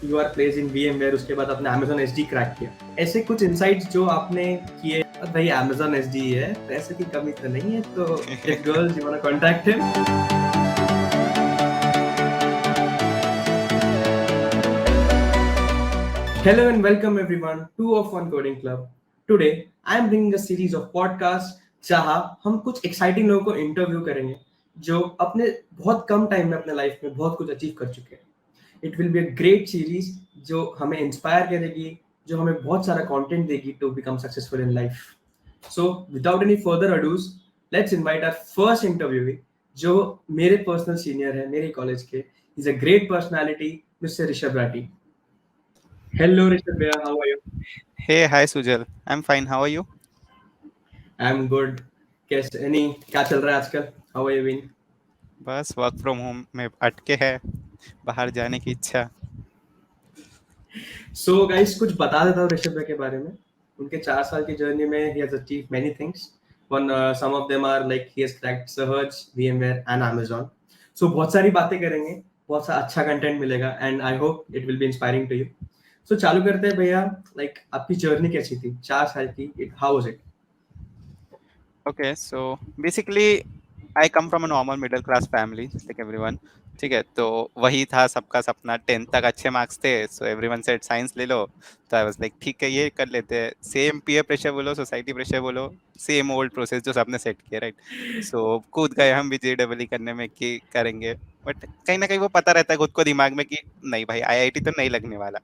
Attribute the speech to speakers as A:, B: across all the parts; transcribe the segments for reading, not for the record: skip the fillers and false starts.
A: You are place in VMware, उसके बाद आपने Amazon SD क्रैक किया। ऐसे कुछ इनसाइट्स जो आपने किए, भाई Amazon SD है, पैसे की कमी तो नहीं है, तो if girls you want to contact him. Hello and welcome everyone to of One Coding Club. Today I am bringing a series of podcasts जहाँ हम कुछ एक्साइटिंग लोगों को इंटरव्यू करेंगे जो अपने बहुत कम टाइम में अपने लाइफ में बहुत कुछ अचीव कर चुके हैं। It will be a great series जो हमें इंस्पायर करेगी, जो हमें बहुत सारा कंटेंट देगी to become successful in life. So without any further ado, let's invite our first interview जो मेरे पर्सनल सीनियर है मेरे कॉलेज के। Is a great personality, mister Rishabh Rathi. Hello Rishabh भैया, how are you?
B: Hey, hi Sujal. I'm fine. How are you?
A: I am good. कैसे नहीं, क्या चल रहा है आजकल? How are you being?
B: बस वर्क फ्रॉम होम में अटके है, बाहर जाने की इच्छा।
A: सो गाइस, कुछ बता देता हूँ ऋषभ भैया के बारे में। उनके 4 साल की जर्नी में ही has achieve many things. One some of them are like he has cracked सहज, VMware एंड Amazon। सो बहुत सारी बातें करेंगे, बहुत सा अच्छा कंटेंट मिलेगा and I hope it will be inspiring to you. So चालू करते हैं भैया। लाइक आपकी जर्नी कैसी थी 4 साल की? How was it?
B: Okay, so basically I come from a normal middle class family like everyone. ठीक है, तो वही था सबका सपना। 10th तक अच्छे मार्क्स थे, सो एवरीवन सेड साइंस ले लो। तो आई वाज लाइक ठीक है, ये कर लेते हैं। सेम पीयर प्रेशर बोलो, सोसाइटी प्रेशर बोलो, सेम ओल्ड प्रोसेस जो सबने सेट किया, राइट। सो कूद गए हम भी JEE करने में कि करेंगे। बट कहीं ना कहीं वो पता रहता है खुद को दिमाग में कि नहीं भाई, IIT तो नहीं लगने वाला।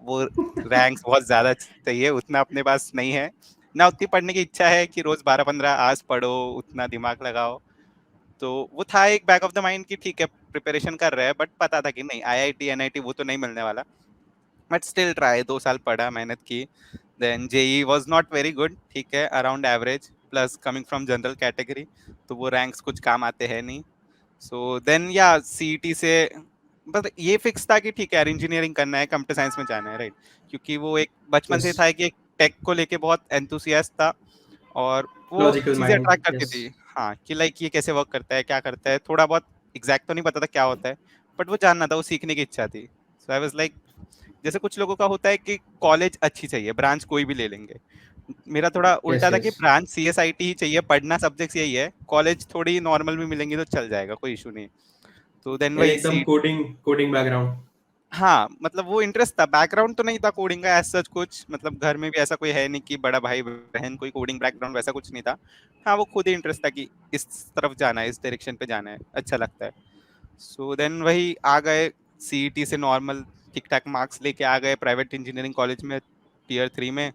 B: वो रैंक्स बहुत ज्यादा चाहिए, उतना अपने पास नहीं है ना। उतनी पढ़ने की इच्छा है कि रोज 12-15 आवर्स पढ़ो, उतना दिमाग लगाओ। तो वो था एक बैक ऑफ द माइंड कि ठीक है, प्रिपरेशन कर रहे हैं, बट पता था कि नहीं, IIT NIT वो तो नहीं मिलने वाला। बट स्टिल ट्राई, 2 साल पढ़ा, मेहनत की। Then JEE was not very good, ठीक है, around average, plus coming from general category, तो वो रैंक्स कुछ काम आते हैं नहीं। सो देन या CET से बस ये फिक्स था कि ठीक है यार, इंजीनियरिंग करना है, कंप्यूटर साइंस में जाना है, राइट। क्योंकि वो एक बचपन
A: यस।
B: से था कि एक टेक को लेके बहुत एंथुसियास्ट था, और वो
A: लॉजिकल
B: चीजें
A: माइंड,
B: अट्रैक्ट करती
A: यस।
B: थी। हाँ, कि लाइक ये कैसे वर्क करता है, क्या करता है, थोड़ा बहुत एग्जैक्ट तो नहीं पता था क्या होता है, बट वो जानना था, वो सीखने की इच्छा थी। सो आई वाज लाइक, जैसे कुछ लोगों का होता है कि कॉलेज अच्छी चाहिए, ब्रांच कोई भी ले लेंगे। मेरा थोड़ा
A: यस
B: उल्टा था कि
A: यस।
B: ब्रांच CSIT ही चाहिए, पढ़ना सब्जेक्ट्स यही है, कॉलेज थोड़ी नॉर्मल भी मिलेंगी तो चल जाएगा, कोई इशू नहीं। तो देन वही
A: एकदम
B: सी।
A: Coding coding background.
B: हाँ, मतलब वो इंटरेस्ट था, बैकग्राउंड तो नहीं था कोडिंग का एज सच कुछ, मतलब घर में भी ऐसा कोई है नहीं कि बड़ा भाई बहन कोई कोडिंग बैकग्राउंड, वैसा कुछ नहीं था। हाँ, वो खुद ही इंटरेस्ट था कि इस तरफ जाना है, इस डायरेक्शन पे जाना है, अच्छा लगता है। सो देन वही आ गए, CET से नॉर्मल ठीक ठाक मार्क्स लेके आ गए प्राइवेट इंजीनियरिंग कॉलेज में, Tier 3 में।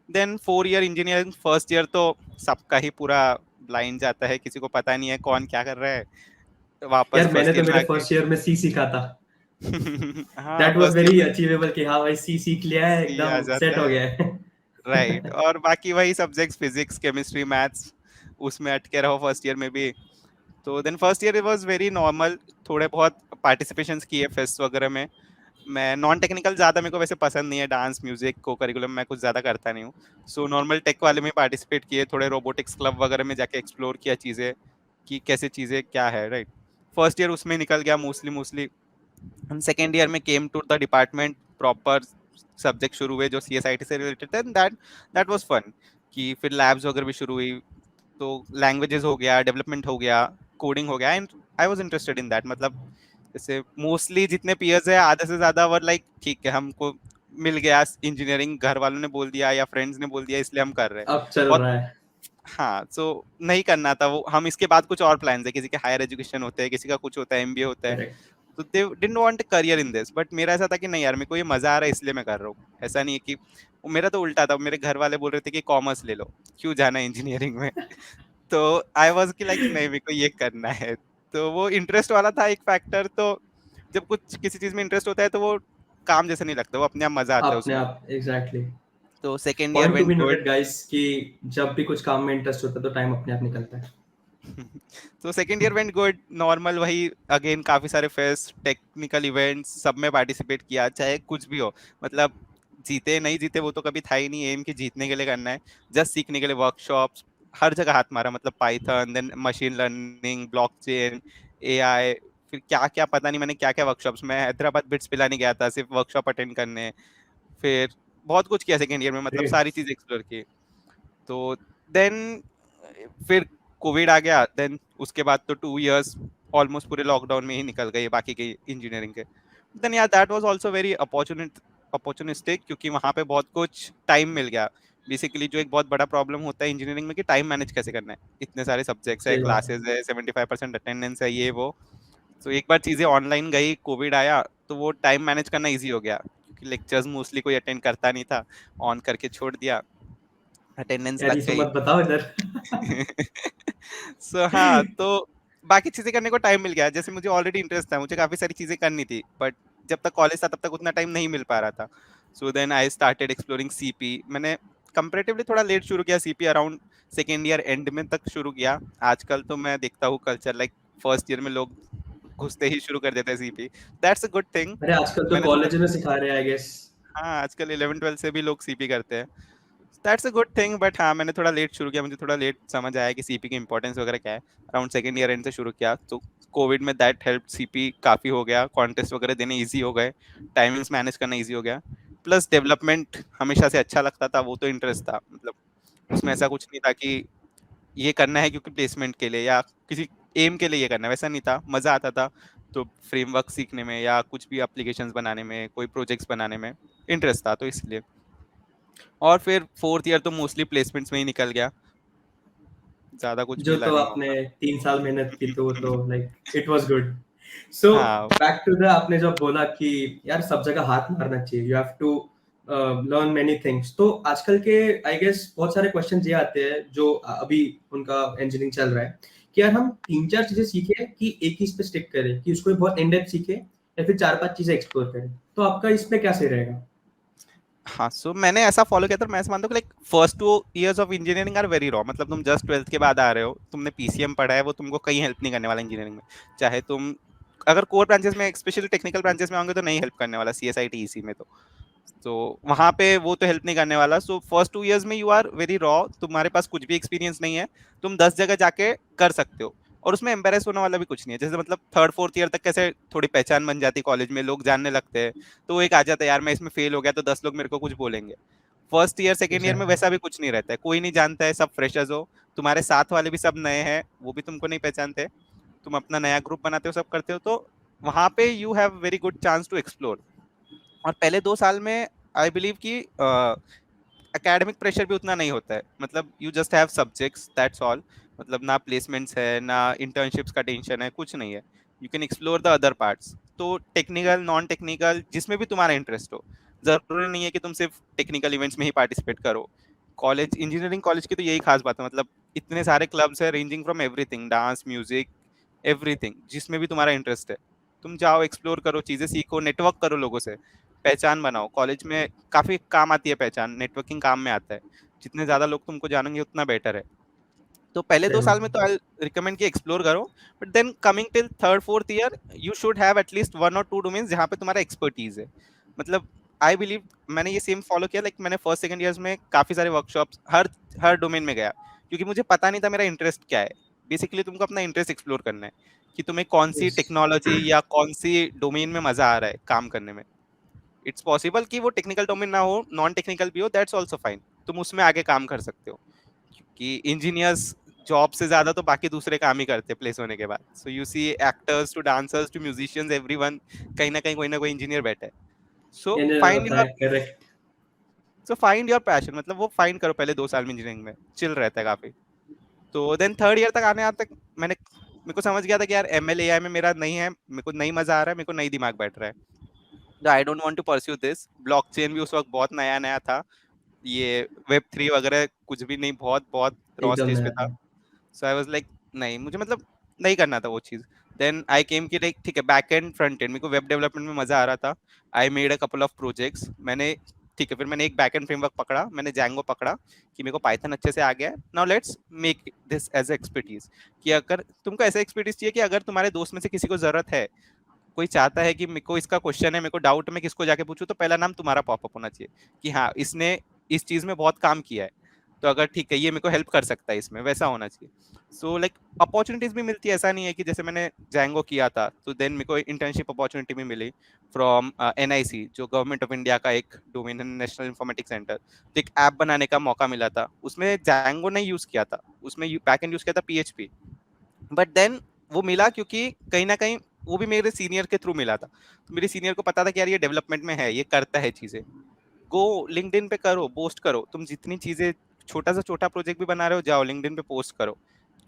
B: Then 4 year engineering, first year तो सबका ही पूरा ब्लाइंड जाता है, किसी को पता नहीं है कौन क्या कर रहा है। वापस
A: यार मैंने
B: फर्स्ट
A: तो
B: ईयर में
A: मेरे
B: आके
A: फर्स्ट ईयर में सी सीखा था।
B: हाँ,
A: that was
B: first year
A: very
B: में
A: अचीवेबल कि हाँ भाई सी सीख लिया है,
B: सी आ
A: एकदम सेट
B: जाता
A: हो
B: है,
A: गया है।
B: राइट। और बाकी वही सब्जेक्ट्स, फिजिक्स, केमिस्ट्री, मैथ्स, उसमें अटके रहो फर्स्ट ईयर में भी। तो then first year was very normal. थोड़े बहुत पार्टिसिपेशंस किए फेस्ट वगैरह में। मैं नॉन टेक्निकल ज़्यादा मेरे को वैसे पसंद नहीं है, डांस म्यूजिक को करिकुलम मैं कुछ ज़्यादा करता नहीं हूँ। सो नॉर्मल टेक वाले में पार्टिसिपेट किए, थोड़े रोबोटिक्स क्लब वगैरह में जाके एक्सप्लोर किया चीज़ें, कि कैसे चीज़ें क्या है, राइट। फर्स्ट ईयर उसमें निकल गया मोस्टली मोस्टली। सेकेंड ईयर में came to the department, proper subject शुरू हुए जो CSIT से रिलेटेड थे, दैट दैट वाज फन। कि फिर लैब्स वगैरह भी शुरू हुई, तो लैंग्वेजेस हो गया, डेवलपमेंट हो गया, कोडिंग हो गया, and I was interested in that. मतलब जैसे मोस्टली जितने पीयर्स है, आधे से ज्यादा वर लाइक ठीक है, हमको मिल गया इंजीनियरिंग, घर वालों ने बोल दिया या फ्रेंड्स ने बोल दिया, इसलिए हम कर रहे हैं।
A: अब चल
B: बहुत।
A: रहा है।
B: हाँ, सो नहीं करना था वो, हम इसके बाद कुछ और प्लान है, किसी के हायर एजुकेशन होते हैं, किसी का कुछ होता है, MBA होता है।
A: करेक्ट।
B: तो they didn't want career in this, but मेरा ऐसा था कि नहीं यार, मेरे को ये मजा आ रहा है इसलिए मैं कर रहा हूँ। ऐसा नहीं है कि मेरा तो उल्टा था, मेरे घर वाले बोल रहे थे कि कॉमर्स ले लो, क्यों जाना है इंजीनियरिंग में। तो आई वाज कि लाइक नहीं, मेरे को ये करना है। तो वो इंटरेस्ट वाला था एक फैक्टर। तो जब कुछ किसी चीज में इंटरेस्ट होता है तो वो काम जैसा नहीं लगता, वो अपने आप मजा आता है
A: अपने
B: उसमें।
A: आप एग्जैक्टली।
B: तो second year
A: point two
B: went
A: be
B: good.
A: Noted guys कि जब भी कुछ काम में इंटरेस्ट होता है तो टाइम अपने आप निकलता है।
B: तो second year went good, normal वही अगेन, काफी सारे फेस्ट, टेक्निकल इवेंट्स, सब में पार्टिसिपेट किया, चाहे कुछ भी हो। मतलब जीते नहीं जीते वो तो कभी था ही नहीं एम कि जीतने के लिए करना है, जस्ट सीखने के लिए वर्कशॉप्स, हर जगह हाथ मारा। मतलब Python, then machine learning, blockchain, AI, फिर क्या क्या पता नहीं मैंने क्या क्या वर्कशॉप्स, मैं हैदराबाद बिट्स पिलाने गया था सिर्फ वर्कशॉप अटेंड करने। फिर बहुत कुछ किया सेकेंड ईयर में, मतलब
A: ग्रेट।
B: सारी चीज एक्सप्लोर की। तो देन फिर कोविड आ गया, देन उसके बाद तो 2 इयर्स ऑलमोस्ट पूरे लॉकडाउन में ही निकल गए बाकी के इंजीनियरिंग के। देन यार that was also very opportunistic, क्योंकि वहां पे बहुत कुछ टाइम मिल गया। बेसिकली जो एक बहुत बड़ा प्रॉब्लम होता है इंजीनियरिंग में कि टाइम मैनेज कैसे करना है, इतने सारे सब्जेक्ट्स है,
A: सही बात है।
B: क्लासेस है, 75% अटेंडेंस है, ये वो। तो एक बार चीजें ऑनलाइन गई, कोविड आया, तो वो टाइम मैनेज करना इजी हो गया, क्योंकि लेक्चर्स मोस्टली कोई अटेंड करता नहीं था, ऑन करके छोड़ दिया, अटेंडेंस
A: यार ये
B: लग
A: सब
B: गई।
A: मत बताओ इधर।
B: हाँ, तो बाकी चीजें करने को टाइम मिल गया, जैसे मुझे ऑलरेडी इंटरेस्ट था, मुझे काफी सारी चीजें करनी थी, बट जब तक कॉलेज था तब तक उतना टाइम नहीं मिल पा रहा था। So then I started exploring CP. मैंने कंपैरेटिवली थोड़ा लेट शुरू किया CP, around second year end में तक शुरू किया। आजकल तो मैं देखता हूँ कल्चर, लाइक फर्स्ट ईयर में लोग घुसते ही शुरू कर देते हैं CP. That's a good thing.
A: अरे आजकल तो
B: मैंने थोड़ा,
A: कॉलेज में सिखा रहे हैं आई गेस।
B: हाँ आजकल 11 12 से भी लोग सीपी करते हैं। That's a good thing, but हाँ मैंने थोड़ा लेट शुरू किया, मुझे थोड़ा लेट समझ आया कि सीपी की इंपॉर्टेंस वगैरह क्या है। अराउंड सेकेंड ईयर एंड से शुरू किया, तो कोविड में दैट हेल्प, सीपी काफ़ी हो गया, कॉन्टेस्ट वगैरह देने ईजी हो गए, टाइमिंग्स मैनेज करना ईजी हो गया। प्लस डेवलपमेंट हमेशा से अच्छा लगता था, वो तो इंटरेस्ट था, मतलब उसमें ऐसा कुछ नहीं था कि ये करना है क्योंकि प्लेसमेंट के लिए या किसी एम के लिए ये करना है, वैसा नहीं था, मज़ा आता था। तो फ्रेमवर्क सीखने में या कुछ भी एप्लीकेशंस बनाने में, कोई प्रोजेक्ट्स बनाने में इंटरेस्ट था, तो इसलिए। और फिर फोर्थ ईयर तो मोस्टली प्लेसमेंट्स में ही निकल गया, ज्यादा कुछ
A: जो
B: मिला
A: तो
B: नहीं
A: आपने
B: मौका।
A: 3 साल मेहनत की तो लाइक इट वाज गुड। सो
B: हाँ
A: बैक टू द, आपने जब बोला कि यार सब जगह हाथ मारना चाहिए, you have to learn many things, तो आजकल के आई गेस बहुत सारे क्वेश्चन ये आते हैं जो अभी उनका इंजीनियरिंग चल रहा है कि यार हम 3 4 चीजें सीखे कि एक ही इस पे स्टिक करें, कि उसको बहुत इन डेप्थ सीखे या फिर 4 5 चीजें एक्सप्लोर करें, तो आपका इसमें क्या सही रहेगा?
B: हाँ, सो मैंने ऐसा फॉलो किया था, मैं ऐसा मानता हूँ कि like first 2 years of engineering are very raw, मतलब तुम जस्ट ट्वेल्थ के बाद आ रहे हो, तुमने पीसीएम पढ़ा है, वो तुमको कहीं हेल्प नहीं करने वाला इंजीनियरिंग में। चाहे तुम अगर कोर ब्रांचेस में, स्पेशली टेक्निकल ब्रांचेस में होंगे तो नहीं हेल्प करने वाला, सीएसआई टीईसी में तो वहां पे वो तो हेल्प नहीं करने वाला। सो फर्स्ट 2 इयर्स में यू आर वेरी रॉ, तुम्हारे पास कुछ भी एक्सपीरियंस नहीं है, तुम 10 जगह जाके कर सकते हो, और उसमें एम्बेरस होने वाला भी कुछ नहीं है। जैसे मतलब थर्ड फोर्थ ईयर तक कैसे थोड़ी पहचान बन जाती कॉलेज में, लोग जानने लगते हैं, तो वो एक आ जाता है यार मैं इसमें फेल हो गया तो 10 लोग मेरे को कुछ बोलेंगे। फर्स्ट ईयर सेकेंड ईयर में
A: एग्जैक्टली।
B: वैसा भी कुछ नहीं रहता है, कोई नहीं जानता है, सब फ्रेशर्स हो, तुम्हारे साथ वाले भी सब नए हैं, वो भी तुमको नहीं पहचानते, तुम अपना नया ग्रुप बनाते हो, सब करते हो, तो वहां पे you have very good chance to explore. और पहले 2 साल में आई बिलीव कि एकेडमिक प्रेशर भी उतना नहीं होता है, मतलब you just have subjects, that's all. मतलब ना प्लेसमेंट्स है, ना इंटर्नशिप्स का टेंशन है, कुछ नहीं है, you can explore the other parts. तो टेक्निकल नॉन टेक्निकल जिसमें भी तुम्हारा इंटरेस्ट हो, जरूरी नहीं है कि तुम सिर्फ टेक्निकल इवेंट्स में ही पार्टिसिपेट करो। कॉलेज, इंजीनियरिंग कॉलेज की तो यही खास बात है, मतलब इतने सारे क्लब्स है, ranging from everything, dance, music, everything, जिसमें भी तुम्हारा इंटरेस्ट है, तुम जाओ, एक्सप्लोर करो, चीजें सीखो, नेटवर्क करो लोगों से, पहचान बनाओ। कॉलेज में काफी काम आती है पहचान, नेटवर्किंग काम में आता है, जितने ज्यादा लोग तुमको जानेंगे उतना बेटर है। तो पहले
A: सही
B: 2 साल
A: बात
B: में
A: है।
B: तो आई रिकमेंड कि एक्सप्लोर करो, but then coming till third fourth year you should have at least 1 और 2 डोमेन्स जहाँ पे तुम्हारा एक्सपर्टीज है। मतलब आई बिलीव मैंने ये सेम फॉलो किया, लाइक मैंने फर्स्ट सेकंड ईयर्स में काफी सारे वर्कशॉप्स हर हर डोमेन में गया, क्योंकि मुझे पता नहीं था मेरा इंटरेस्ट क्या है। बेसिकली तुमको अपना इंटरेस्ट एक्सप्लोर करना है कि तुम्हें कौन सी
A: Yes.
B: टेक्नोलॉजी या कौन सी डोमेन में मजा आ रहा है काम करने में। इट्स पॉसिबल कि वो टेक्निकल डोमेन ना हो, नॉन टेक्निकल भी हो, दैट्स ऑल्सो फाइन, तुम उसमें आगे काम कर सकते हो, कि इंजीनियर्स जॉब से ज्यादा तो बाकी दूसरे काम ही करते हैं प्लेस होने के बाद। So you see actors to dancers to musicians, everyone कहीं ना कोई इंजीनियर बैठा है। सो
A: इंजीनियर
B: फाइंड
A: होता
B: योर
A: है, correct.
B: So find your passion, मतलब वो फाइंड करो पहले 2 साल में, इंजीनियरिंग में चिल रहता है काफी। तो देन थर्ड ईयर तक आने तक मैंने मेरे को समझ गया था कि यार एमएल एआई में मेरा नहीं है, मेरे को नहीं मजा आ रहा है, मेरे को नहीं दिमाग बैठ रहा है, I don't want to pursue this. Blockchain भी उस वक्त बहुत नया नया था, ये वेब 3 वगैरह कुछ भी नहीं, बहुत बहुत रॉ
A: एकदम
B: स्टेज पे
A: नया
B: था।
A: था।
B: सो आई वाज लाइक नहीं, मुझे मतलब नहीं करना था वो चीज़। देन आई केम कि लाइक ठीक है, बैक एंड फ्रंट एंड मेरे को वेब डेवलपमेंट में मजा आ रहा था। I made a couple of projects, मैंने ठीक है, फिर मैंने एक बैक एंड फ्रेमवर्क पकड़ा, मैंने जैंगो पकड़ा कि मेरे को पाइथन अच्छे से आ गया है, now let's make this as expertise. कि अगर तुमको ऐसा एक्सपर्टीज चाहिए कि अगर तुम्हारे दोस्त में से किसी को जरूरत है, कोई चाहता है कि मेरे को इसका क्वेश्चन है, मेरे को डाउट है, मैं किसको जाके पूछूं, तो पहला नाम तुम्हारा पॉपअप होना चाहिए कि हाँ इसने इस चीज में बहुत काम किया है, तो अगर ठीक है ये मेरे को हेल्प कर सकता है इसमें, वैसा होना चाहिए। सो लाइक अपॉर्चुनिटीज भी मिलती है, ऐसा नहीं है कि जैसे मैंने जैंगो किया था तो देन मेरे को इंटर्नशिप अपॉर्चुनिटी भी मिली फ्रॉम एनआईसी, जो गवर्नमेंट ऑफ इंडिया का एक डोमेन है, नेशनल इंफॉर्मेटिक्स सेंटर। तो एक ऐप बनाने का मौका मिला था, उसमें जैंगो नहीं यूज किया था, उसमें बैकएंड यूज किया था पीएचपी। बट देन वो मिला क्योंकि कहीं ना कहीं वो भी मेरे सीनियर के थ्रू मिला था। तो मेरे सीनियर को पता था कि यार ये डेवलपमेंट में है, ये करता है चीजें, गो लिंक्डइन पे करो, पोस्ट करो, तुम जितनी चीजें छोटा से छोटा प्रोजेक्ट भी बना रहे हो जाओ लिंक्डइन पे पोस्ट करो,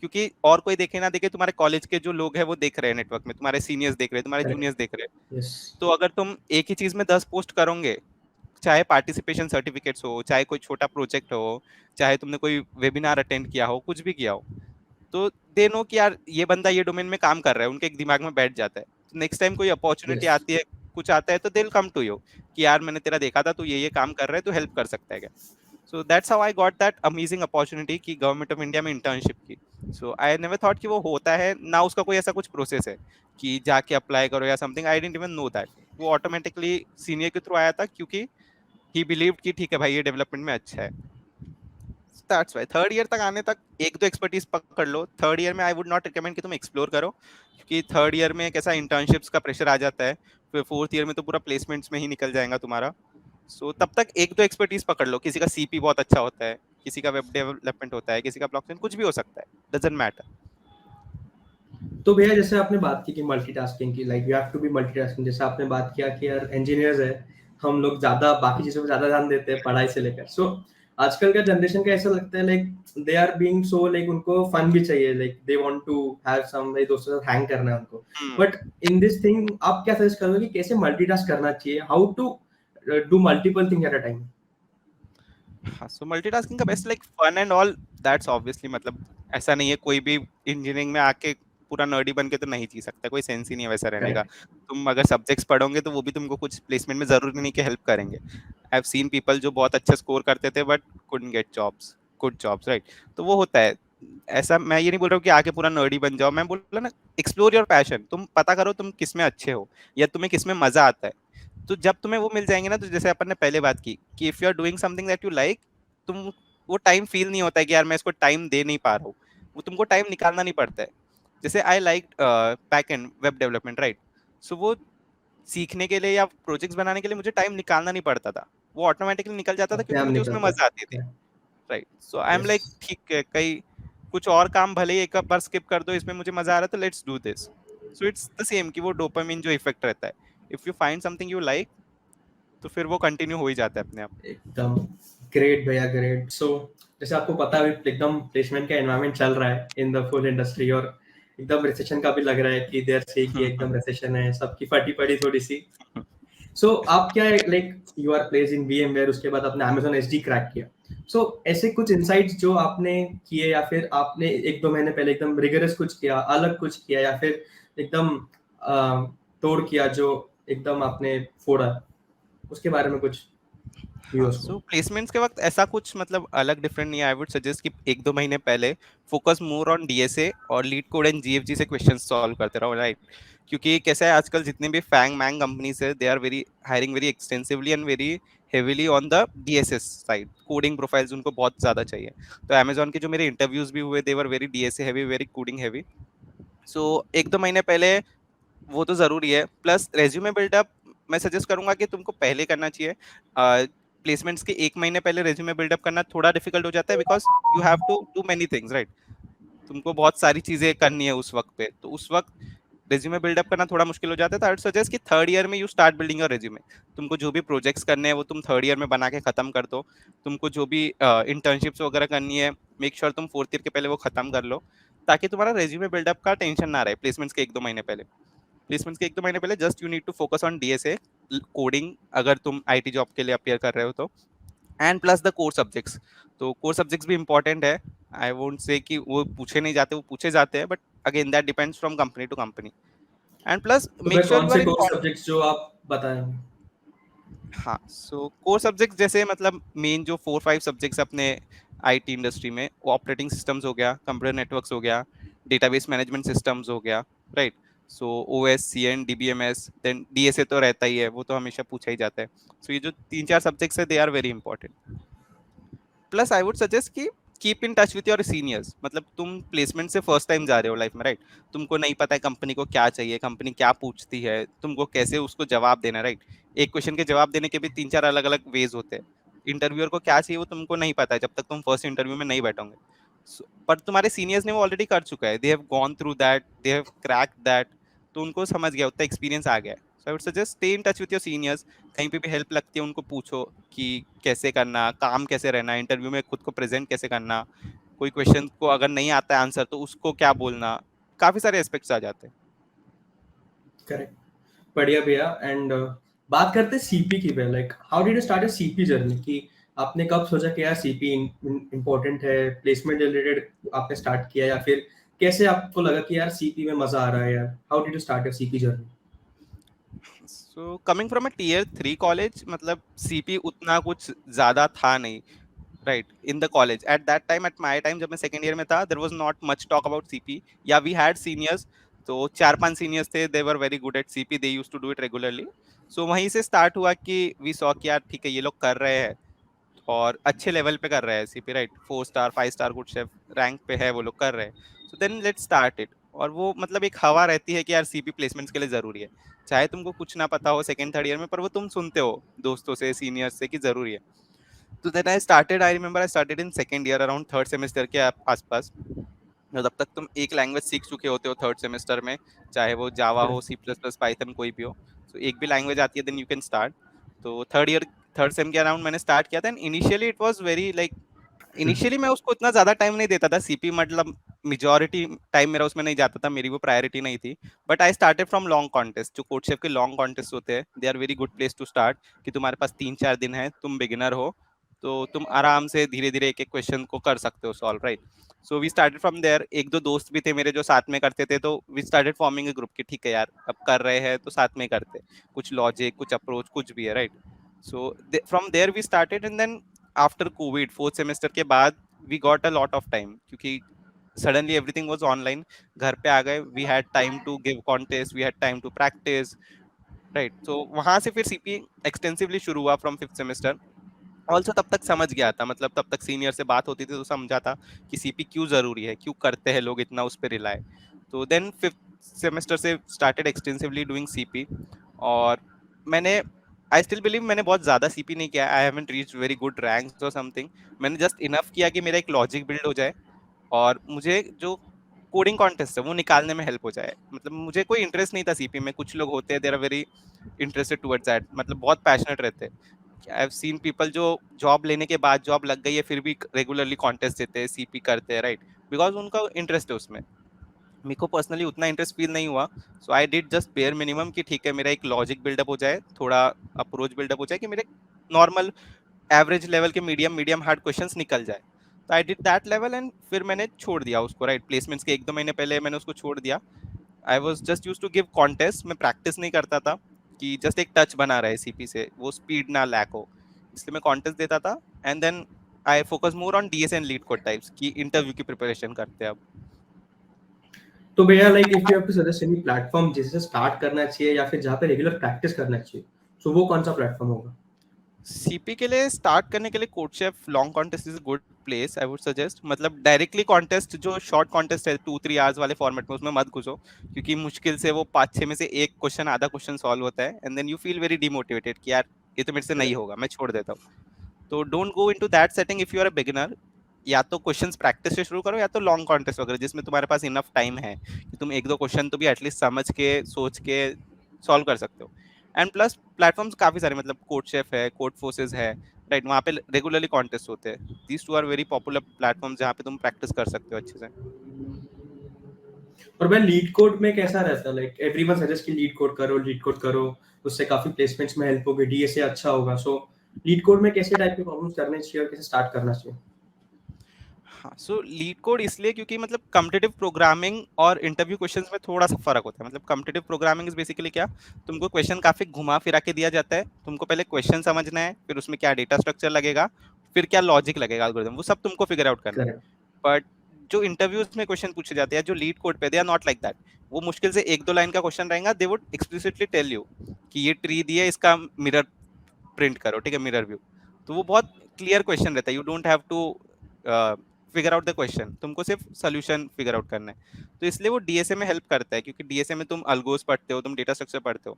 B: क्योंकि और कोई देखे ना देखे, तुम्हारे कॉलेज के जो लोग हैं वो देख रहे हैं नेटवर्क में, तुम्हारे सीनियर्स देख रहे हैं, तुम्हारे
A: करेक्ट।
B: जूनियर्स देख रहे हैं।
A: यस।
B: तो अगर तुम एक ही चीज में 10 पोस्ट करोगे, चाहे पार्टिसिपेशन सर्टिफिकेट्स हो, चाहे कोई छोटा प्रोजेक्ट हो, चाहे तुमने कोई वेबिनार अटेंड किया हो, कुछ भी किया हो, तो दे नो कि यार ये बंदा ये डोमेन में काम कर रहा है, उनके एक दिमाग में बैठ जाता है। नेक्स्ट टाइम कोई अपॉर्चुनिटी
A: यस।
B: आती है, कुछ आता है, तो they will come to you कि यार मैंने तेरा देखा था, तू ये काम कर रहा है, तो हेल्प कर सकता है क्या। So that's how I got that amazing opportunity कि गवर्नमेंट ऑफ इंडिया में इंटर्नशिप की। सो आई नेवर थॉट कि वो होता है ना, उसका कोई ऐसा कुछ प्रोसेस है कि जाके अप्लाई करो या something, I didn't even know that. वो ऑटोमेटिकली सीनियर के थ्रू आया था क्योंकि ही बिलीव्ड कि ठीक है भाई ये डेवलपमेंट में अच्छा है। दैट्स व्हाई थर्ड ईयर तक आने तक एक दो एक्सपर्टीज पकड़ लो। थर्ड ईयर में आई वुड नॉट रिकमेंड कि तुम एक्सप्लोर करो, क्योंकि थर्ड ईयर में कैसा इंटर्नशिप्स का प्रेशर आ जाता है, फिर फोर्थ ईयर में तो पूरा प्लेसमेंट्स में ही निकल जाएगा तुम्हारा। सो तब तक एक दो एक्सपर्टीज पकड़ लो, किसी का सीपी बहुत अच्छा होता है, किसी का वेब डेवलपमेंट होता है, किसी का ब्लॉकचेन, कुछ भी हो सकता है, डजंट मैटर।
A: तो भैया जैसे आपने बात की कि मल्टीटास्किंग की, like you have to be multitasking, जैसे आपने बात किया कि यार इंजीनियर्स है, हम लोग ज्यादा बाकी चीजों पे ज्यादा ध्यान देते हैं पढ़ाई से लेकर। सो आजकल का जनरेशन का ऐसा लगता है like they are being so, like उनको फन भी चाहिए, like they want to have some, like दोस्तों के साथ हैंग करना है उनको। बट इन दिस थिंग आप क्या सजेस्ट करोगे कि कैसे मल्टीटास्क करना चाहिए, how to do multiple thing at a time?
B: हाँ, सो मल्टीटास्किंग का best like fun and all, that's obviously, मतलब ऐसा नहीं है कोई भी इंजीनियरिंग में आके पूरा नर्डी बन के तो नहीं जी सकता, कोई सेंस ही नहीं है वैसा रहने का।
A: करेक्ट।
B: तुम अगर सब्जेक्ट्स पढ़ोगे तो वो भी तुमको कुछ प्लेसमेंट में जरूरी नहीं कि हेल्प करेंगे। आई हैव सीन पीपल जो बहुत अच्छा स्कोर करते थे but couldn't get jobs, good jobs, right. तो वो होता है ऐसा। मैं ये नहीं बोल रहा हूँ कि आके पूरा नर्डी बन जाओ, मैं बोल रहा ना एक्सप्लोर योर पैशन, तुम पता करो तुम किस में अच्छे हो या तुम्हें किस में मजा आता है। तो जब तुम्हें वो मिल जाएंगे ना, तो जैसे अपन ने पहले बात की कि if you are doing something that you like, तुम वो टाइम फील नहीं होता है कि यार मैं इसको टाइम दे नहीं पा रहा हूँ, वो तुमको टाइम निकालना नहीं पड़ता है। जैसे I like back end web development, right. So वो सीखने के लिए या प्रोजेक्ट्स बनाने के लिए मुझे टाइम निकालना नहीं पड़ता था, वो ऑटोमेटिकली निकल जाता था
A: अपने
B: क्योंकि
A: आप
B: मुझे उसमें
A: निकलता
B: मजा आती थी,
A: है।
B: Right. So I am
A: yes.
B: Like ठीक है, कई कुछ और काम भले ही एक बार स्किप कर दो, इसमें मुझे मजा आ रहा है तो let's do this. So it's the same कि वो डोपामिन जो इफेक्ट रहता है, if you find something you like, तो फिर वो कंटिन्यू हो ही जाता है अपने आप।
A: एकदम ग्रेट भैया, ग्रेट। सो जैसे आपको पता है अभी एकदम प्लेसमेंट का एनवायरनमेंट चल रहा है इन द फुल इंडस्ट्री, और एकदम रिसेशन का भी लग रहा है कि देर से कि एकदम रिसेशन है, सबकी फटी पड़ी थोड़ी सी। सो आप क्या, like you are place in VMware, उसके बाद आपने Amazon SD क्रैक किया। सो ऐसे कुछ इनसाइट्स जो आपने किए, या फिर आपने एक दो महीने पहले एकदम रिगरस कुछ किया, अलग कुछ किया, या फिर एकदम तोड़ किया जो एकदम आपने फोड़ा, उसके बारे में कुछ
B: हाँ,
A: व्यूअर्स
B: सो
A: को।
B: प्लेसमेंट्स के वक्त ऐसा कुछ मतलब अलग डिफरेंट नहीं है। आई वुड सजेस्ट कि एक दो महीने पहले फोकस मोर ऑन डीएसए और लीड कोड एंड जीएफजी से क्वेश्चन सॉल्व करते रहो, राइट। क्योंकि कैसा है आजकल जितने भी फैंग मैंग कंपनीज है, they are very hiring very extensively and very heavily on the DSS side, coding profiles उनको बहुत ज्यादा चाहिए। तो अमेजोन के जो मेरे इंटरव्यूज भी हुए, they were very DSA heavy, very coding heavy. So एक दो महीने पहले वो तो जरूरी है, प्लस रेज्यूमे बिल्डअप मैं सजेस्ट करूंगा कि तुमको पहले करना चाहिए। प्लेसमेंट्स के एक महीने पहले रेज्यूमे बिल्डअप करना थोड़ा डिफिकल्ट हो जाता है, because you have to do many things, right. तुमको बहुत सारी चीजें करनी है उस वक्त पे, तो उस वक्त रेज्यूमे बिल्डअप करना थोड़ा मुश्किल हो जाता है। तो आई वुड सजेस्ट कि थर्ड ईयर में you start building your resume. तुमको जो भी प्रोजेक्ट्स करने हैं वो तुम थर्ड ईयर में बना के खत्म कर दो। तुमको जो भी इंटर्नशिप्स वगैरह करनी है, मेक श्योर तुम फोर्थ ईयर के पहले वो खत्म कर लो, ताकि तुम्हारा रेज्यूमे बिल्डअप का टेंशन ना रहे प्लेसमेंट्स के एक दो महीने पहले। प्लेसमेंट्स के एक दो महीने पहले just you need to focus on DSA coding, अगर तुम आईटी जॉब के लिए अपियर कर रहे हो तो, and plus the core subjects. तो कोर सब्जेक्ट्स भी इंपॉर्टेंट है। आई वोंट से कि वो पूछे नहीं जाते, वो पूछे जाते हैं, but again that depends from company to company. And plus
A: तो
B: मेक
A: भाई
B: श्योर
A: कौन
B: यू आर
A: से
B: इन।
A: कोर्स सब्जेक्ट्स जो आप बताएंगे?
B: हाँ, सो कोर सब्जेक्ट्स जैसे मतलब मेन जो 4-5 सब्जेक्ट्स अपने आईटी इंडस्ट्री में, वो ऑपरेटिंग सिस्टम्स हो गया, कंप्यूटर नेटवर्क्स हो गया, डेटाबेस मैनेजमेंट सिस्टम्स हो गया, right. So OS, CN, DBMS, then DSA तो रहता ही है, वो तो हमेशा पूछा ही जाता है। सो ये जो तीन चार सब्जेक्ट्स है, they are very important. Plus I would suggest कि keep in touch with your seniors. मतलब तुम प्लेसमेंट से फर्स्ट टाइम जा रहे हो लाइफ में, राइट? तुमको नहीं पता है कंपनी को क्या चाहिए, कंपनी क्या पूछती है, तुमको कैसे उसको जवाब देना, राइट? एक क्वेश्चन के जवाब देने के भी तीन चार अलग अलग वेज होते हैं। इंटरव्यूअर को क्या चाहिए वो तुमको नहीं पता है जब तक तुम फर्स्ट इंटरव्यू में नहीं बैठोगे। पर तुम्हारे सीनियर्स ने वो ऑलरेडी कर चुका है, they have gone through that, they have crack that, तो उनको समझ गया, उतना एक्सपीरियंस आ गया है। So I would suggest stay in touch with your seniors. कहीं पे भी हेल्प लगती है उनको पूछो कि कैसे करना, काम कैसे रहना, इंटरव्यू में खुद को प्रेजेंट कैसे करना, कोई क्वेश्चन को अगर नहीं आता है आंसर तो उसको क्या बोलना, काफी सारे एस्पेक्ट्स आ जाते हैं।
A: करेक्ट, बढ़िया भैया। एंड बात करते हैं सीपी की पे, like how did you start a CP journey, कि आपने कब सोचा कि यार सीपी इम्पोर्टेंट है, प्लेसमेंट रिलेटेड आपने स्टार्ट किया, या फिर कैसे आपको लगा कि यार सीपी में मजा आ रहा है यार, how did you start your CP journey?
B: So coming from a tier 3 college, मतलब सीपी उतना कुछ ज्यादा था नहीं, right? In the college at that time, at my time, जब मैं सेकंड ईयर में था, there was not much talk about CP. या वी हैड सीनियर्स, तो चार पांच सीनियर्स थे, they were very good at CP, they used to do it regularly. सो वहीं से स्टार्ट हुआ कि वी सॉ कि यार ठीक है ये लोग कर रहे हैं और अच्छे लेवल पे कर रहे हैं CP, right? 4 star 5 star CodeChef rank पे है वो लोग कर रहे हैं। So then let's start it. और वो मतलब एक हवा रहती है कि यार सीपी प्लेसमेंट्स के लिए जरूरी है, चाहे तुमको कुछ ना पता हो सेकंड थर्ड ईयर में, पर वो तुम सुनते हो दोस्तों से, सीनियर्स से कि जरूरी है। तो then I started, I remember I started in second year around third semester के आसपास। तो तब तक तुम एक लैंग्वेज सीख चुके होते हो थर्ड सेमेस्टर में, चाहे वो जावा हो, सी प्लस प्लस, पाइथन, कोई भी हो। सो एक भी लैंग्वेज आती है देन यू कैन स्टार्ट। तो थर्ड सेम के अराउंड मैंने स्टार्ट किया था। Initially it was very like, initially मैं उसको उतना ज्यादा टाइम नहीं देता था सीपी, मतलब मेजोरिटी टाइम मेरा उसमें नहीं जाता था, मेरी वो प्रायोरिटी नहीं थी। But I started from long contest, जो कोडशेफ के लॉन्ग कॉन्टेस्ट होते हैं, they are very good place to start. कि तुम्हारे पास 3 4 दिन है, तुम बिगिनर हो, तो तुम आराम से धीरे धीरे एक एक क्वेश्चन को कर सकते हो solve, right? So we started from there. एक दो दोस्त भी थे मेरे जो साथ में करते थे, तो we started forming a group कि ठीक है यार अब कर रहे हैं तो साथ में करते, कुछ लॉजिक कुछ अप्रोच कुछ भी है, right? So from there we started, and then after COVID fourth semester के बाद we got a lot of time, क्योंकि सडनली एवरीथिंग वाज ऑनलाइन, घर पे आ गए, we had time to give contest, we had time to practice, right? तो वहां से फिर सीपी एक्सटेंसिवली शुरू हुआ फ्रॉम फिफ्थ सेमेस्टर। ऑल्सो तब तक समझ गया था, मतलब तब तक सीनियर से बात होती थी तो समझा था कि सीपी क्यों जरूरी है, क्यों करते हैं लोग इतना उस पर रिलाय। तो देन फिफ्थ सेमेस्टर से स्टार्टेड एक्सटेंसिवली डूइंग सीपी। और मैंने, आई स्टिल बिलीव मैंने बहुत ज्यादा सीपी नहीं किया, I haven't reached very good ranks और समथिंग। मैंने जस्ट इनफ किया कि मेरा एक लॉजिक बिल्ड हो जाए और मुझे जो कोडिंग कॉन्टेस्ट है वो निकालने में हेल्प हो जाए। मतलब मुझे कोई इंटरेस्ट नहीं था सीपी में, कुछ लोग होते हैं there are very interested towards that, मतलब बहुत पैशनेट रहते हैं। आई हैव सीन पीपल जो जॉब लेने के बाद, जॉब लग गई है फिर भी रेगुलरली कॉन्टेस्ट देते हैं, सीपी करते हैं, राइट? बिकॉज उनका इंटरेस्ट है उसमें। मेरे को पर्सनली उतना इंटरेस्ट फील नहीं हुआ। So I did just bare minimum कि ठीक है मेरा एक लॉजिक बिल्डअप हो जाए, थोड़ा अप्रोच बिल्डअप हो जाए, कि मेरे नॉर्मल एवरेज लेवल के मीडियम मीडियम हार्ड क्वेश्चंस निकल जाए। तो I did that level and फिर मैंने छोड़ दिया उसको, राइट? प्लेसमेंट्स के एक दो महीने पहले मैंने उसको छोड़ दिया। I was just use to give contest, मैं प्रैक्टिस नहीं करता था कि जस्ट एक टच बना रहे सीपी से, वो स्पीड ना लैक हो, इसलिए मैं कॉन्टेस्ट देता था। And then I focus more on DS and LeetCode types की इंटरव्यू की प्रिपरेशन करते हैं अब।
A: तो भैया, like if you have to suggest any platform जिससे स्टार्ट करना चाहिए या फिर जहाँ पे रेगुलर प्रैक्टिस करना चाहिए, सो वो कौन सा प्लेटफॉर्म होगा?
B: सीपी के लिए स्टार्ट करने के लिए CodeChef long contest is good place, I would suggest. मतलब डायरेक्टली कॉन्टेस्ट, जो शॉर्ट कॉन्टेस्ट है 2 3 आवर्स वाले फॉर्मेट में, उसमें मत घुसो, क्योंकि मुश्किल से वो 5 6 में से एक क्वेश्चन आधा क्वेश्चन सॉल्व होता है, and then you feel very demotivated कि यार ये तो मेरे से नहीं होगा, मैं छोड़ देता हूँ। तो don't go into that setting if you are a beginner. या तो क्वेश्चंस प्रैक्टिस से शुरू करो, या तो लॉन्ग कॉन्टेस्ट वगैरह जिसमें तुम्हारे पास इनफ टाइम है कि तुम एक दो क्वेश्चन तो भी एटलीस्ट समझ के सोच के सॉल्व कर सकते हो। एंड प्लस प्लेटफॉर्म्स काफी सारे, मतलब कोड शेफ है, कोड फोर्सेस है, राइट? वहाँ पे रेगुलरली कॉन्टेस्ट होते हैं। These two are very popular platforms जहाँ पे तुम प्रैक्टिस कर सकते हो अच्छे से।
A: और भाई लीड कोड में कैसा रहता है? लाइक एवरीवन सजेस्ट कि लीड कोड करो, लीड कोड करो, उससे काफी प्लेसमेंट्स में हेल्प होगी, डीएसए अच्छा होगा। सो लीड कोड में कैसे टाइप के प्रॉब्लम्स करने चाहिए और कैसे स्टार्ट करना चाहिए?
B: हाँ, सो लीड कोड इसलिए क्योंकि मतलब कम्पिटिटिव प्रोग्रामिंग और इंटरव्यू क्वेश्चंस में थोड़ा सा फर्क होता है। मतलब कम्पिटिटिव प्रोग्रामिंग इज बेसिकली क्या, तुमको क्वेश्चन काफी घुमा फिरा के दिया जाता है, तुमको पहले क्वेश्चन समझना है, फिर उसमें क्या डेटा स्ट्रक्चर लगेगा, फिर क्या लॉजिक लगेगा, एल्गोरिथम, वो सब तुमको फिगर आउट करना है।
A: करेक्ट।
B: बट जो इंटरव्यूज में क्वेश्चन पूछे जाते हैं जो लीड कोड पे, they are not like that. वो मुश्किल से एक दो लाइन का क्वेश्चन रहेगा, they would explicitly tell you कि ये ट्री दिया, इसका मिरर प्रिंट करो, ठीक है, मिरर व्यू। तो वो बहुत क्लियर क्वेश्चन रहता है, you don't have to figure out the question, तुमको सिर्फ सोल्यूशन फिगर आउट करना है। तो इसलिए वो डीएसए में हेल्प करता है, क्योंकि डीएसए में तुम अल्गोस पढ़ते हो, तुम डेटा स्ट्रक्चर पढ़ते हो,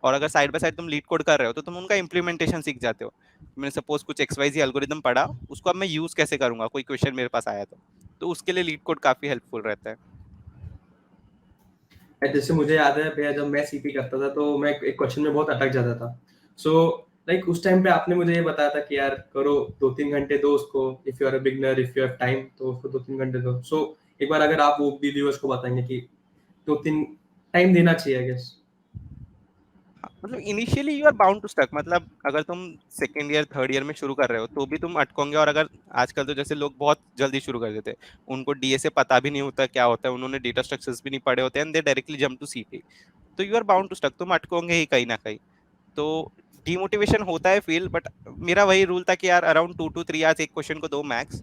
B: और अगर साइड बाय साइड तुम लीड कोड कर रहे हो तो तुम उनका इंप्लीमेंटेशन सीख जाते हो। मैंने सपोज कुछ XYZ एल्गोरिदम पढ़ा, उसको अब मैं यूज कैसे करूंगा, कोई क्वेश्चन मेरे पास आया तो उसके लिए लीड कोड काफी हेल्पफुल रहता है।
A: जैसे मुझे याद है भैया, जब मैं सीपी करता था तो मैं एक क्वेश्चन में बहुत अटक जाता था। सो लाइक उस टाइम पे आपने मुझे ये बताया था कि यार करो, 2-3 घंटे दो उसको, if you are a beginner, if you have time तो उसको 2-3 घंटे दो। सो एक बार अगर आप वो भी व्यूअर्स को बताएंगे कि 2-3 टाइम देना चाहिए आई गेस।
B: हाँ, मतलब initially you are bound to stuck, मतलब अगर तुम सेकेंड ईयर थर्ड ईयर में शुरू कर रहे हो तो भी तुम अटकोगे। और अगर आजकल तो जैसे लोग बहुत जल्दी शुरू कर देते हैं, उनको डीएसए पता भी नहीं होता क्या होता है, उन्होंने डेटा स्ट्रक्चर्स भी नहीं पढ़े होते, and they directly jump to CP, तो you are bound to stuck, तुम अटकोगे ही कहीं ना कहीं। तो डिमोटिवेशन होता है फील, बट मेरा वही रूल था कि यार अराउंड 2 to 3 आवर्स एक क्वेश्चन को दो मैक्स।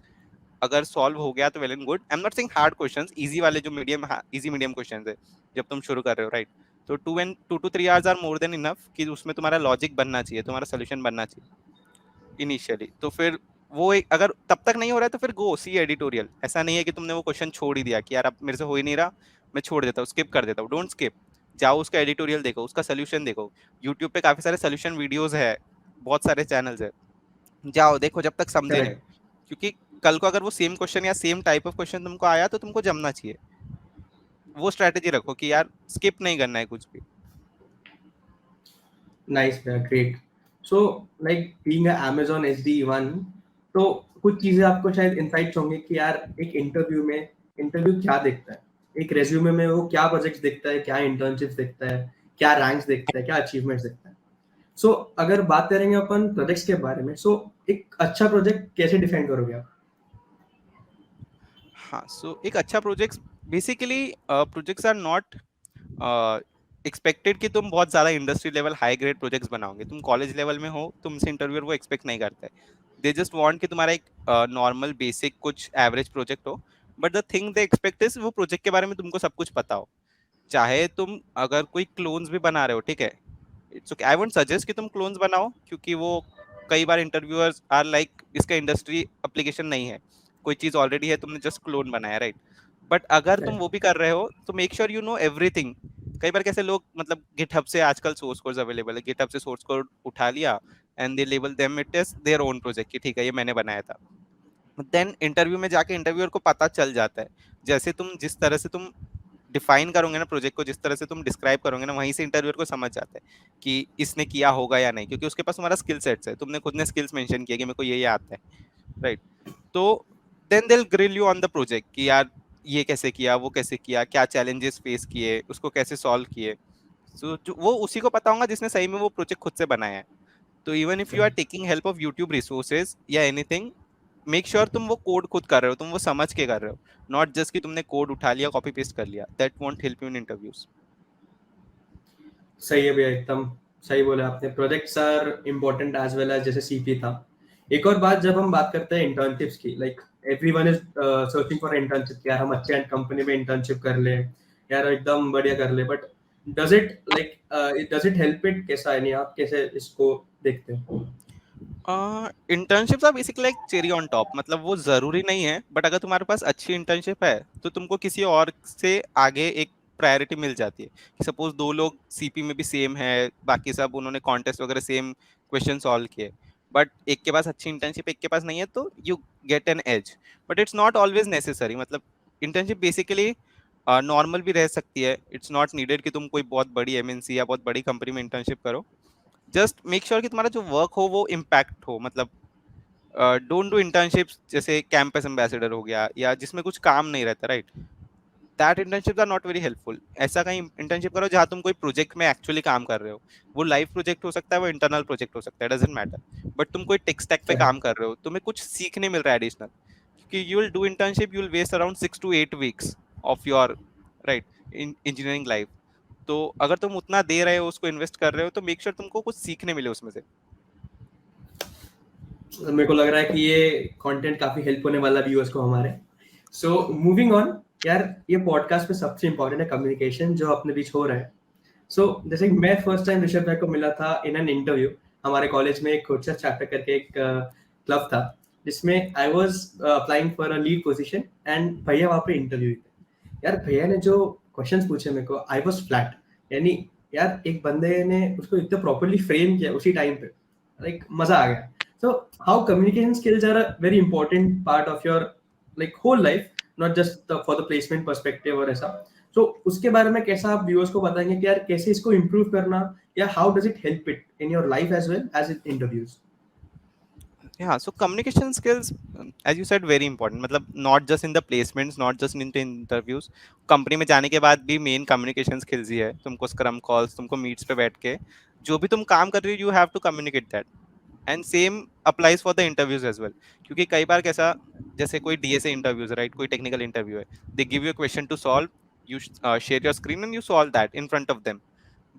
B: अगर सॉल्व हो गया तो well and good. I am not saying hard questions, easy वाले जो मीडियम इजी मीडियम क्वेश्चंस है जब तुम शुरू कर रहे हो, राइट। तो 2 to 3 hours are more than enough कि उसमें तुम्हारा लॉजिक बनना चाहिए, तुम्हारा सोल्यूशन बनना चाहिए इनिशियली। तो फिर वो एक, अगर तब तक नहीं हो रहा है तो फिर गो सी एडिटोरियल। ऐसा नहीं है कि तुमने वो क्वेश्चन छोड़ ही दिया कि यार अब मेरे से हो ही नहीं रहा, मैं छोड़ देता हूँ, स्किप कर देता हूँ। डोंट स्किप, जाओ उसका एडिटोरियल देखो, उसका सोल्यूशन देखो। यूट्यूब पे काफी सारे सोल्यूशन वीडियोस है, बहुत सारे चैनल्स है, जाओ देखो जब तक समझे नहीं।
A: करेक्ट।
B: क्योंकि कल को अगर वो सेम क्वेश्चन या सेम टाइप ऑफ क्वेश्चन तुमको आया तो तुमको जमना चाहिए। वो स्ट्रेटेजी रखो कि यार स्किप नहीं करना है कुछ भी।
A: नाइस भैया, great. So like being a Amazon SD1, तो कुछ चीजें आपको शायद इनसाइट्स होंगे कि यार एक इंटरव्यू में इंटरव्यू क्या देखता है, एक रेज्यूमे में वो क्या प्रोजेक्ट्स देखता है, क्या इंटर्नशिप्स देखता है, क्या रैंक्स देखता है, क्या अचीवमेंट्स देखता है। सो अगर बात करेंगे अपन प्रोजेक्ट्स के बारे में, सो एक अच्छा प्रोजेक्ट कैसे डिफाइन करोगे आप?
B: हाँ, सो एक अच्छा project, basically projects are not expected कि तुम बहुत ज्यादा industry level high grade projects बनाओगे। तुम कॉलेज लेवल में हो, तुमसे इंटरव्यूअर वो एक्सपेक्ट नहीं करता है। दे जस्ट वांट कि तुम्हारा एक नॉर्मल बेसिक कुछ एवरेज प्रोजेक्ट हो, but the thing they expect is वो प्रोजेक्ट के बारे में तुमको सब कुछ पता हो। चाहे तुम अगर कोई क्लोन्स भी बना रहे हो, ठीक है, it's okay, I won't suggest कि तुम क्लोन्स बनाओ, क्योंकि वो कई बार इंटरव्यूअर्स आर लाइक इसका इंडस्ट्री एप्लीकेशन नहीं है, कोई चीज ऑलरेडी है, तुमने जस्ट क्लोन बनाया, राइट। बट अगर तुम वो भी कर रहे हो तो make sure you know everything. कई बार कैसे लोग, मतलब गिटहब से आजकल सोर्स कोड्स अवेलेबल है, गिटहब से सोर्स कोड उठा लिया and they label them it is their own project, कि ठीक है ये मैंने बनाया था। देन इंटरव्यू में जाके इंटरव्यूअर को पता चल जाता है, जैसे तुम जिस तरह से तुम डिफाइन करोगे ना प्रोजेक्ट को, जिस तरह से तुम डिस्क्राइब करोगे ना, वहीं से इंटरव्यूअर को समझ जाता है कि इसने किया होगा या नहीं, क्योंकि उसके पास तुम्हारा स्किल सेट्स है, तुमने खुद ने स्किल्स मेंशन किया कि मेरे को ये आता है, राइट। तो then they will grill you on the project कि यार ये कैसे किया, वो कैसे किया, क्या चैलेंजेस फेस किए, उसको कैसे सॉल्व किए। सो वो उसी को पता होगा जिसने सही में वो प्रोजेक्ट खुद से बनाया है। तो even if you are taking help of YouTube resources या एनीथिंग, मेक श्योर तुम वो कोड खुद कर रहे हो, तुम वो समझ के कर रहे हो, नॉट जस्ट कि तुमने कोड उठा लिया, कॉपी पेस्ट कर लिया। That won't help you in interviews.
A: सही है भैया, एकदम सही बोला आपने। Projects are important as well as जैसे सीपी था। एक और बात, जब हम बात करते हैं इंटर्नशिप्स की, like everyone is searching for internship, यार हम अच्छे कंपनी में इंटर्नशिप कर ले, यार एकदम बढ़िया कर ले, but does it help it, कैसा है, नहीं आप कैसे इसको देखते हो?
B: Internships are basically like cherry on top, मतलब वो जरूरी नहीं है, बट अगर तुम्हारे पास अच्छी इंटर्नशिप है तो तुमको किसी और से आगे एक प्रायोरिटी मिल जाती है। कि सपोज दो लोग सीपी में भी सेम है, बाकी सब उन्होंने कॉन्टेस्ट वगैरह सेम क्वेश्चन सॉल्व किए, बट एक के पास अच्छी इंटर्नशिप एक के पास नहीं है, तो you get an edge. But it's not always necessary, मतलब इंटर्नशिप बेसिकली नॉर्मल भी रह सकती है। इट्स नॉट नीडेड कि तुम कोई बहुत बड़ी एमएनसी या बहुत बड़ी कंपनी में इंटर्नशिप करो। जस्ट मेक श्योर कि तुम्हारा जो वर्क हो वो इम्पैक्ट हो, मतलब डोंट डू इंटर्नशिप्स जैसे कैंपस एम्बेसडर हो गया या जिसमें कुछ काम नहीं रहता, right. That internships are not very helpful. ऐसा कहीं इंटर्नशिप करो जहाँ तुम कोई प्रोजेक्ट में एक्चुअली काम कर रहे हो। वो लाइव प्रोजेक्ट हो सकता है, वो इंटरनल प्रोजेक्ट हो सकता है, डजंट मैटर, बट तुम कोई टेक स्टैक पे काम कर रहे हो, तुम्हें कुछ सीखने मिल रहा है एडिशनल। क्योंकि you will do internship, you will waste around 6 to 8 weeks of your, right, engineering life. तो अगर तुम उतना दे रहे हो, उसको इन्वेस्ट कर रहे हो, तो मेक श्योर तुमको कुछ सीखने मिले उसमें से।
A: मेरे को लग रहा है कि ये कंटेंट काफी हेल्प होने वाला व्यूअर्स को हमारे। सो मूविंग ऑन, यार ये पॉडकास्ट में सबसे इंपॉर्टेंट है कम्युनिकेशन, जो अपने बीच हो रहा है। जैसे कि मैं फर्स्ट टाइम ऋषभ भाई को मिला था इन एन इंटरव्यू, हमारे कॉलेज में एक कोचर चैप्टर करके एक क्लब था। जिसमें I was applying for a lead position and भैया वहाँ पे इंटरव्यू थे। यार भैया ने जो क्वेश्चंस पूछे मेरे को, आई वाज फ्लैट। यानी यार एक बंदे ने उसको इतना प्रॉपर्ली फ्रेम किया उसी टाइम पे, लाइक मजा आ गया। So how communication skills are a very important part of your like whole life, not just for the placement perspective और ऐसा। तो उसके बारे में कैसा आप व्यूअर्स को बताएंगे कि यार कैसे इसको इम्प्रूव करना, या how does it help it in your life as well as in interviews?
B: Yeah, so communication skills, as you said, very important. मतलब not just in the placements, not just in the interviews. Company में जाने के बाद भी main communication skills ही है। तुमको scrum calls, तुमको meets पे बैठ के जो भी तुम काम कर रही हो, you have to communicate that. And same applies for the interviews as well. क्योंकि कई बार कैसा, जैसे कोई डीएसए इंटरव्यूज, राइट, कोई टेक्निकल इंटरव्यू है, they give you question to solve, you share your screen and you solve that in front of them.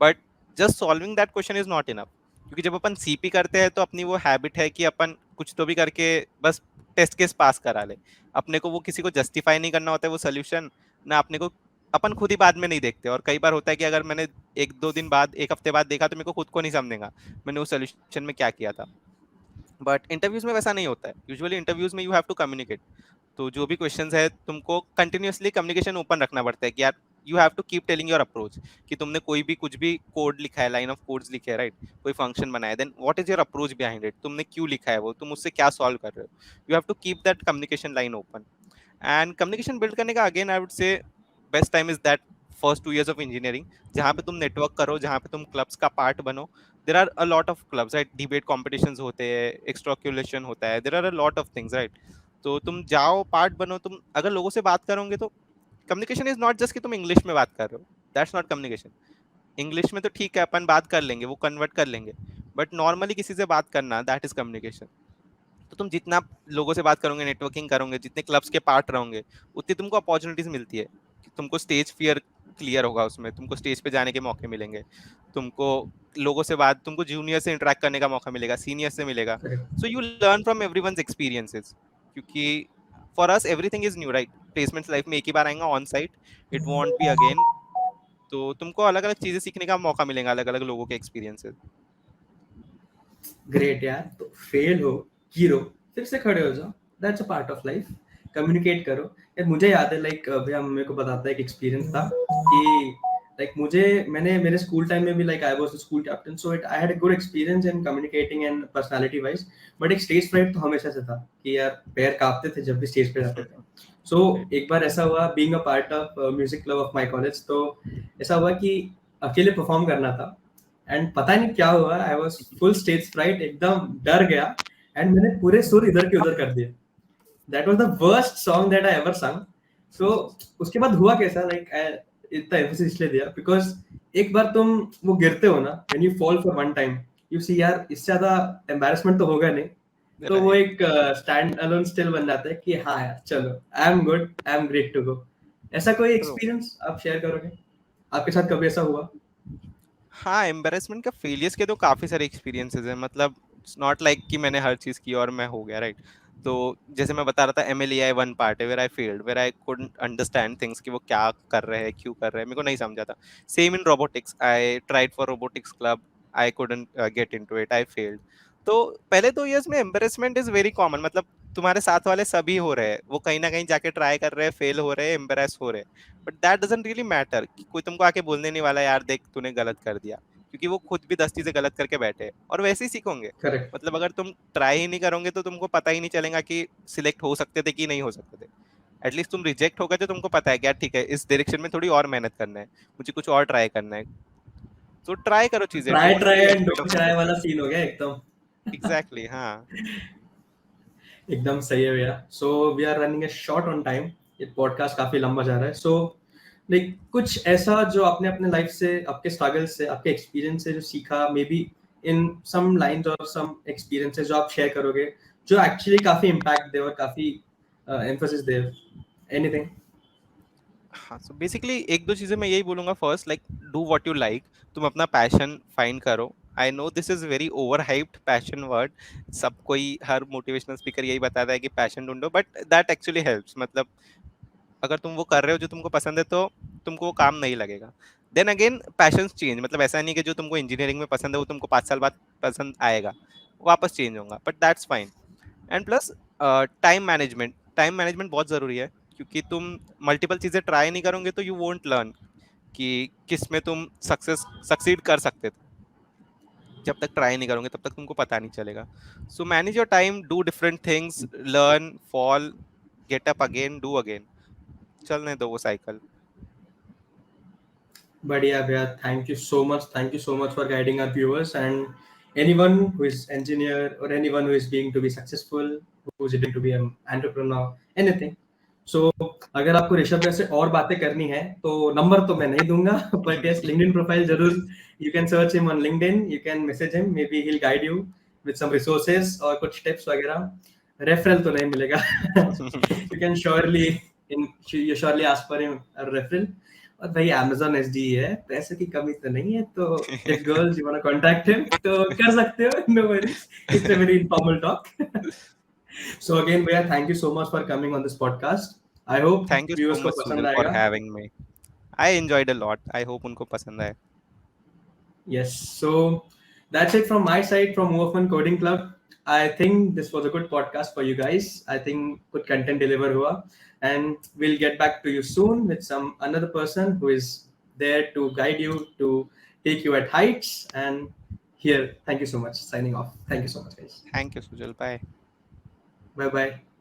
B: But just solving that question is not enough. क्योंकि जब अपन CP करते हैं तो अपनी वो habit है कि अपन कुछ तो भी करके बस टेस्ट केस पास करा ले। अपने को वो किसी को जस्टिफाई नहीं करना होता है वो सोल्यूशन, ना अपने को, अपन खुद ही बाद में नहीं देखते। और कई बार होता है कि अगर मैंने एक दो दिन बाद, एक हफ्ते बाद देखा तो मेरे को खुद को नहीं समझेगा मैंने उस सोल्यूशन में क्या किया था। बट इंटरव्यूज में वैसा नहीं होता है। यूजुअली इंटरव्यूज में यू हैव टू कम्युनिकेट। तो जो भी क्वेश्चंस है तुमको कंटिन्यूअसली कम्युनिकेशन ओपन रखना पड़ता है कि यार you have to keep telling your approach. कि तुमने कोई भी कुछ भी कोड लिखा है, लाइन ऑफ कोड्स लिखे है, राइट, कोई फंक्शन बनाया, then what is your approach behind it, तुमने क्यों लिखा है वो, तुम उससे क्या सॉल्व कर रहे हो। You have to keep that communication line open. And communication build करने का again I would say best time is that first 2 years of engineering, जहाँ पे तुम नेटवर्क करो, जहाँ पे तुम क्लब्स का पार्ट बनो। There are a lot of clubs, right, debate competitions होते हैं, एक्स्ट्राक्युलेशन होता है, there are a lot of things, right. तो तुम जाओ, पार्ट बनो। तुम अगर लोगों से बात करोगे तो कम्युनिकेशन इज नॉट जस्ट कि तुम इंग्लिश में बात कर रहे हो, दैट्स नॉट कम्युनिकेशन। इंग्लिश में तो ठीक है, अपन बात कर लेंगे, वो कन्वर्ट कर लेंगे, बट नॉर्मली किसी से बात करना, दैट इज कम्युनिकेशन। तो तुम जितना लोगों से बात करोगे, नेटवर्किंग करोगे, जितने क्लब्स के पार्ट रहोगे, उतनी तुमको अपॉर्चुनिटीज मिलती है। कि तुमको स्टेज फियर क्लियर होगा, उसमें तुमको स्टेज पे जाने के मौके मिलेंगे, तुमको लोगों से बात, तुमको जूनियर से इंटरेक्ट करने का मौका मिलेगा, सीनियर से मिलेगा। So you learn from everyone's experiences. क्योंकि for us everything is new, right. Placements life में एक ही बार आएंगे on site, it won't be again. तो तुमको अलग अलग चीजें सीखने का मौका मिलेगा, अलग अलग लोगों के एक्सपीरियंसेस।
A: ग्रेट यार। तो फेल हो, गिरो, फिर से खड़े हो जाओ, that's a part of life. Communicate करो। यार मुझे याद है, लाइक भैया मेरे को बताता है एक एक्सपीरियंस था कि लाइक मैंने मेरे स्कूल टाइम में भी, like I was the school captain, so it I had a good experience in communicating and personality wise. But एक स्टेज फ्राइट तो हमेशा से था कि यार पैर कांपते थे जब भी स्टेज पे जाते थे। सो एक बार ऐसा हुआ, being a part of music club of my college, तो ऐसा हुआ कि अकेले परफॉर्म करना था। एंड पता नहीं क्या हुआ, I was full stage fright, एकदम डर गया, एंड मैंने पूरे सुर इधर के उधर कर दिए। That was the worst song that I ever संग। सो उसके बाद हुआ कैसा, लाइक इतना एम्फेसिस इसलिए दिया बिकॉज एक बार तुम वो गिरते हो ना, when you fall for one time, you see यार इससे ज्यादा एम्बैरेसमेंट तो होगा नहीं। तो वो
B: राइट।
A: एक स्टैंड अलोन स्टिल बन जाता है कि हाँ यार चलो, I am good, I am great to go. ऐसा कोई एक्सपीरियंस आप शेयर करोगे, आपके साथ कभी ऐसा हुआ?
B: हाँ, एम्बैरेसमेंट का, फेलियर्स के तो काफ़ी सारे एक्सपीरियंसेस हैं। मतलब इट्स नॉट लाइक कि मैंने हर चीज़ की और मैं हो गया, राइट। तो जैसे मैं बता रहा था, एमएलईआई वन पार्ट है where I failed, where I couldn't understand things कि वो क्या कर रहे हैं, क्यों कर रहे हैं, मेरे को नहीं समझा था। Same in robotics, I tried for robotics club, I couldn't get into it, I failed. तो पहले 2 years में एम्बैरेसमेंट इज वेरी कॉमन। मतलब तुम्हारे साथ वाले सभी हो रहे हैं, वो कहीं ना कहीं जाके ट्राई कर रहे हैं, फेल हो रहे हैं, एम्बेरस हो रहे हैं। But that doesn't really matter. कोई तुमको आके बोलने नहीं वाला, यार देख तूने गलत कर दिया। क्योंकि वो खुद भी 10 चीजें गलत करके बैठे हैं और वैसे ही सीखोगे।
A: करेक्ट।
B: मतलब अगर तुम ट्राई ही नहीं करोगे तो तुमको पता ही नहीं चलेगा कि सिलेक्ट हो सकते थे कि नहीं हो सकते थे। एटलीस्ट तुम रिजेक्ट हो गए तो तुमको पता है कि यार ठीक है, इस डायरेक्शन में थोड़ी और मेहनत करना है, मुझे कुछ और ट्राई करना है। तो ट्राई करो चीजें,
A: try
B: don't
A: try
B: be
A: and
B: afraid of
A: don't try
B: failure.
A: वाला सीन हो गया एकदम।
B: एग्जैक्टली, हाँ।
A: एकदम सही है भैया। So we are running a short on time, ये पॉडकास्ट काफी लंबा जा रहा है। सो लाइक कुछ ऐसा जो आपने अपने लाइफ से, आपके स्ट्रगल से, आपके एक्सपीरियंस से जो सीखा, may be in some lines और सम एक्सपीरियंसेस जो आप शेयर करोगे, जो एक्चुअली काफी इम्पैक्ट दे और काफी एम्फोसिस दे, एनीथिंग?
B: हाँ, सो बेसिकली एक दो चीजें मैं यही बोलूंगा। First, like do what you like. तुम अपना पैशन फाइंड करो। I know this is very over hyped passion word. सब कोई, हर मोटिवेशनल स्पीकर यही बताता है कि पैशन ढूंढो, बट दैट एक्चुअली हेल्प्स। मतलब अगर तुम वो कर रहे हो जो तुमको पसंद है तो तुमको वो काम नहीं लगेगा। Then again passion change. मतलब ऐसा नहीं कि जो तुमको इंजीनियरिंग में पसंद है वो तुमको 5 साल बाद पसंद आएगा, वापस चेंज होगा, but that's fine. And plus time management बहुत जरूरी है, क्योंकि तुम मल्टीपल चीजें ट्राई नहीं करोगे तो यू वोंट लर्न कि किस में तुम सक्सीड कर सकते थे। जब तक ट्राई नहीं करोगे तब तक तुमको पता नहीं चलेगा। So manage your time, do different things, learn, fall, get up again, do again, चलने दो वो साइकिल।
A: बढ़िया भैया, thank you so much for guiding our viewers and anyone who is engineer or anyone who is being to be successful, who is being to be an entrepreneur, anything. So अगर आपको ऋषभ भैया से और बातें करनी है तो नंबर तो मैं नहीं दूंगा, but yes, LinkedIn प्रोफाइल जरूर, you can search him on LinkedIn, you can message him, maybe he'll guide you with some resources और कुछ tips वगैरह। रेफरल तो नहीं मिलेगा। You can you surely ask for him a referral। और भाई Amazon SD है, पैसे की कमी तो नहीं है, तो if girls you wanna contact him तो कर सकते हो, no worries, it's a very informal talk। So again भैया, thank you so much for coming on this podcast। I hope
B: thank you so
A: viewers को
B: मच
A: पसंद
B: Sujal for
A: आएगा।
B: Having me, I enjoyed a lot, I hope उनको पसंद आए।
A: Yes, so that's it from my side from Wolfman Coding Club। I think this was a good podcast for you guys। I think good content deliver hua, and we'll get back to you soon with some another person who is there to guide you, to take you at heights। And here, thank you so much, signing off, thank you so much guys,
B: thank you Sujal, bye.
A: bye bye।